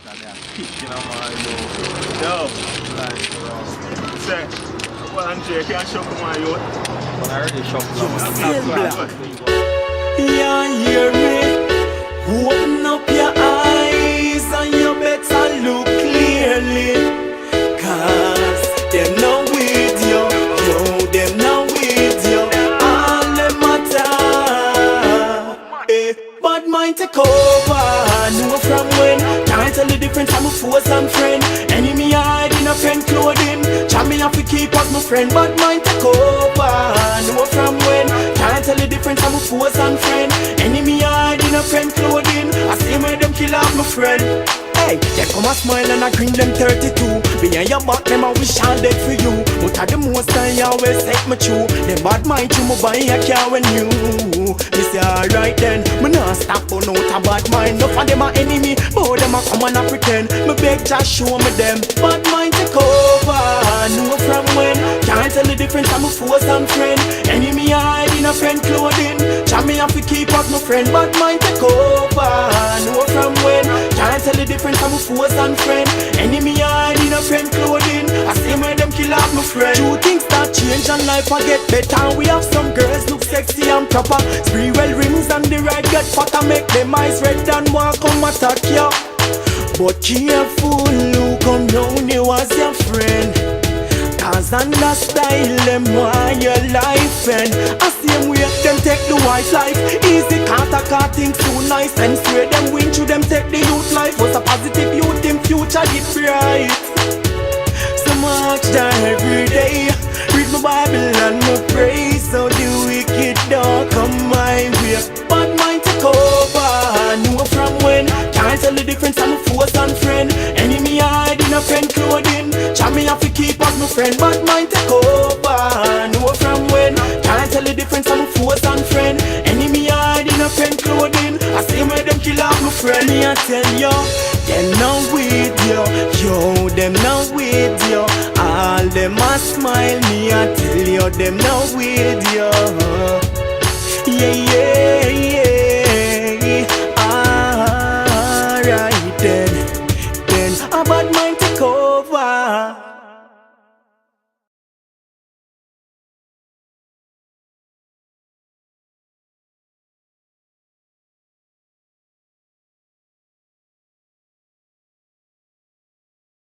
Kicking on my yo. Say, well, Andre, can I show you my youth? But I already showed you. Yeah, hear me. Open up your eyes and you better look clearly. Cause them not with you. Yo, them not with you. All them matter. Badmind take over. Know from when. Can't tell the difference. I'm a force and friend. Enemy hide in a friend clothing. Chant me have to keep up my friend. Badmind take over. Know from when. Can't tell the difference. I'm a force and friend. Enemy hide in a friend clothing. I see me them kill off my friend. Hey, they come a smile and I grin them 32. Behind your back, them I wish I'm dead for you. But at the most time, you always take me true. Them bad mind you, me buy a car when you. Me say alright then, me not stop on out a bad mind. Enough of them are enemy, but them a come and a pretend. Me beg just show me them. Bad mind take over, know from when. Can't tell the difference, I'm a force and friend. Enemy hide in a friend clothing. Chant me have to keep up my friend. Bad mind take over, know from when. Can't tell the difference, I'm a force and friend. Enemy hide in a friend clothing. I see me them kill off my friend. Two things start change and life I get better. We have some girls look sexy and proper. Spree well rims and the ride get fatter. Make them eyes red and walk come attack ya. But careful who come round you as your friend. Cause under style them want your life. And I see them way them take the white life. Easy can't car things too nice. And swear them win to them take the youth life. Was a positive youth in future get bright. So much that every day. Read my Bible and my praise. So the wicked don't come my way. Bad mind take over. Know from when. Can't tell the difference, I'm a force and friend. Enemy hide in a friend clothing. Chant me have to keep up my friend. Bad mind take over. Know from when. Can't tell the difference, I'm a force and friend. Enemy hide in a friend clothing. I see me them kill off my friend. Me I tell you, them not with you. Yo, them not with you. All them a smile. Me I tell you, them not with you. Yeah, yeah.